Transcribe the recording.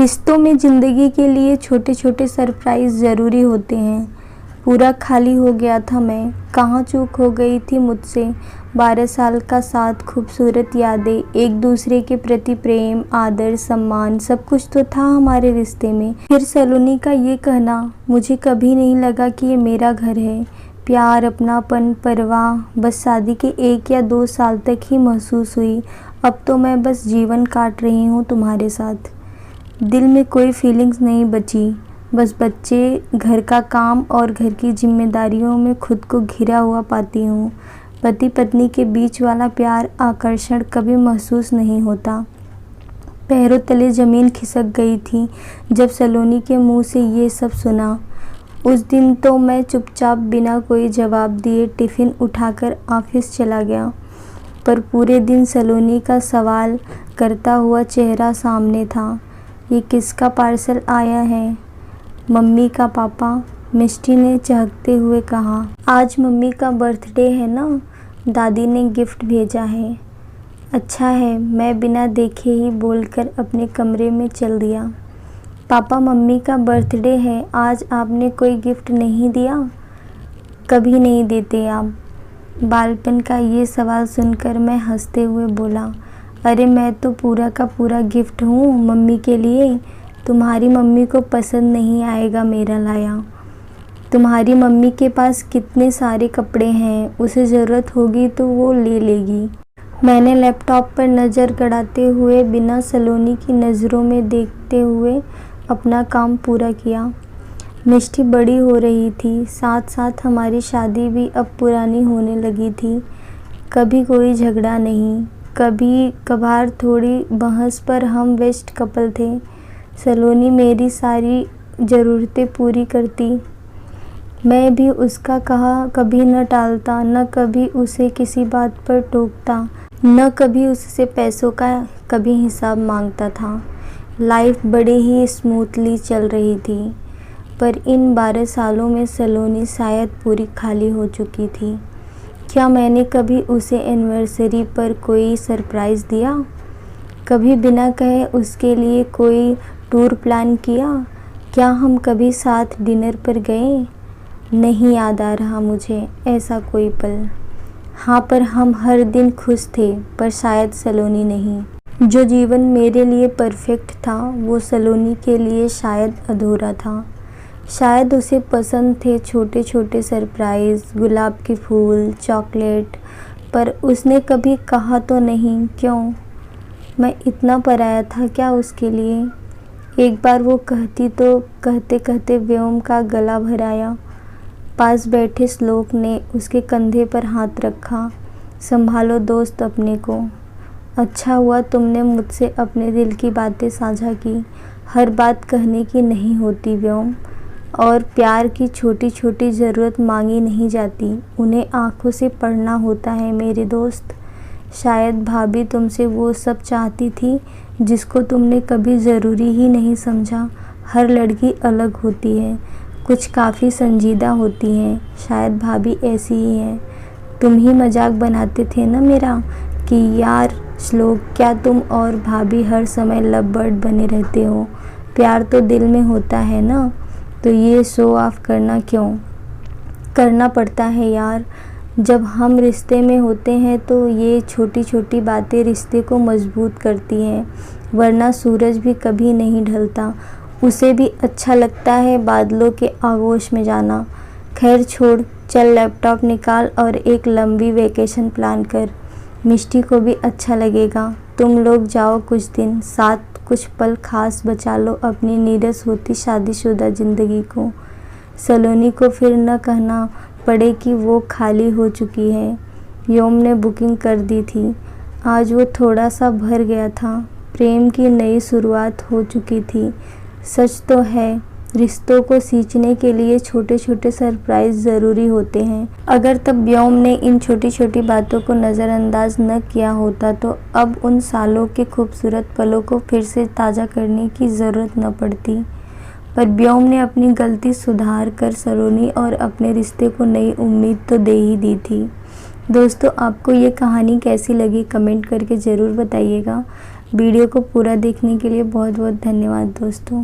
रिश्तों में ज़िंदगी के लिए छोटे छोटे सरप्राइज़ ज़रूरी होते हैं। पूरा खाली हो गया था मैं, कहाँ चूक हो गई थी मुझसे। 12 साल का साथ, खूबसूरत यादें, एक दूसरे के प्रति प्रेम, आदर, सम्मान, सब कुछ तो था हमारे रिश्ते में। फिर सलोनी का ये कहना, मुझे कभी नहीं लगा कि ये मेरा घर है। प्यार, अपनापन, परवाह बस शादी के 1 या 2 साल तक ही महसूस हुई। अब तो मैं बस जीवन काट रही हूँ तुम्हारे साथ। दिल में कोई फीलिंग्स नहीं बची, बस बच्चे, घर का काम और घर की जिम्मेदारियों में खुद को घिरा हुआ पाती हूँ। पति पत्नी के बीच वाला प्यार, आकर्षण कभी महसूस नहीं होता। पैरों तले ज़मीन खिसक गई थी जब सलोनी के मुंह से ये सब सुना। उस दिन तो मैं चुपचाप बिना कोई जवाब दिए टिफ़िन उठाकर ऑफिस चला गया, पर पूरे दिन सलोनी का सवाल करता हुआ चेहरा सामने था। ये किसका पार्सल आया है? मम्मी का पापा, मिष्टी ने चहकते हुए कहा। आज मम्मी का बर्थडे है ना, दादी ने गिफ्ट भेजा है। अच्छा है, मैं बिना देखे ही बोलकर अपने कमरे में चल दिया। पापा, मम्मी का बर्थडे है, आज आपने कोई गिफ्ट नहीं दिया? कभी नहीं देते आप। बालपन का ये सवाल सुनकर मैं हंसते हुए बोला, अरे मैं तो पूरा का पूरा गिफ्ट हूँ मम्मी के लिए। तुम्हारी मम्मी को पसंद नहीं आएगा मेरा लाया। तुम्हारी मम्मी के पास कितने सारे कपड़े हैं, उसे ज़रूरत होगी तो वो ले लेगी। मैंने लैपटॉप पर नज़र गड़ाते हुए बिना सलोनी की नज़रों में देखते हुए अपना काम पूरा किया। मिष्टी बड़ी हो रही थी, साथ साथ हमारी शादी भी अब पुरानी होने लगी थी। कभी कोई झगड़ा नहीं, कभी कभार थोड़ी बहस, पर हम बेस्ट कपल थे। सलोनी मेरी सारी ज़रूरतें पूरी करती, मैं भी उसका कहा कभी न टालता, न कभी उसे किसी बात पर टोकता, न कभी उससे पैसों का कभी हिसाब मांगता था। लाइफ बड़े ही स्मूथली चल रही थी, पर इन 12 सालों में सलोनी शायद पूरी खाली हो चुकी थी। क्या मैंने कभी उसे एनिवर्सरी पर कोई सरप्राइज़ दिया? कभी बिना कहे उसके लिए कोई टूर प्लान किया? क्या हम कभी साथ डिनर पर गए? नहीं याद आ रहा मुझे ऐसा कोई पल। हाँ, पर हम हर दिन खुश थे, पर शायद सलोनी नहीं। जो जीवन मेरे लिए परफेक्ट था, वो सलोनी के लिए शायद अधूरा था। शायद उसे पसंद थे छोटे छोटे सरप्राइज़, गुलाब के फूल, चॉकलेट, पर उसने कभी कहा तो नहीं। क्यों? मैं इतना पराया था क्या उसके लिए? एक बार वो कहती तो कहते कहते व्योम का गला भराया। पास बैठे श्लोक ने उसके कंधे पर हाथ रखा। संभालो दोस्त अपने को। अच्छा हुआ तुमने मुझसे अपने दिल की बातें साझा की। हर बात कहने की नहीं होती व्योम, और प्यार की छोटी छोटी ज़रूरत मांगी नहीं जाती, उन्हें आँखों से पढ़ना होता है मेरे दोस्त। शायद भाभी तुमसे वो सब चाहती थी जिसको तुमने कभी ज़रूरी ही नहीं समझा। हर लड़की अलग होती है, कुछ काफ़ी संजीदा होती हैं। शायद भाभी ऐसी ही है। तुम ही मजाक बनाते थे ना मेरा कि यार श्लोक, क्या तुम और भाभी हर समय लव बर्ड बने रहते हो? प्यार तो दिल में होता है ना, तो ये शो ऑफ करना क्यों? करना पड़ता है यार। जब हम रिश्ते में होते हैं तो ये छोटी छोटी बातें रिश्ते को मजबूत करती हैं, वरना सूरज भी कभी नहीं ढलता। उसे भी अच्छा लगता है बादलों के आगोश में जाना। खैर छोड़, चल लैपटॉप निकाल और एक लंबी वेकेशन प्लान कर। मिष्टी को भी अच्छा लगेगा। तुम लोग जाओ कुछ दिन साथ, कुछ पल खास बचा लो अपनी नीरस होती शादीशुदा ज़िंदगी को। सलोनी को फिर न कहना पड़े कि वो खाली हो चुकी है। व्योम ने बुकिंग कर दी थी। आज वो थोड़ा सा भर गया था। प्रेम की नई शुरुआत हो चुकी थी। सच तो है, रिश्तों को सींचने के लिए छोटे छोटे सरप्राइज़ ज़रूरी होते हैं। अगर तब व्योम ने इन छोटी छोटी बातों को नज़रअंदाज न किया होता तो अब उन सालों के खूबसूरत पलों को फिर से ताज़ा करने की ज़रूरत न पड़ती। पर व्योम ने अपनी गलती सुधार कर सलोनी और अपने रिश्ते को नई उम्मीद तो दे ही दी थी। दोस्तों, आपको ये कहानी कैसी लगी कमेंट करके ज़रूर बताइएगा। वीडियो को पूरा देखने के लिए बहुत बहुत धन्यवाद दोस्तों।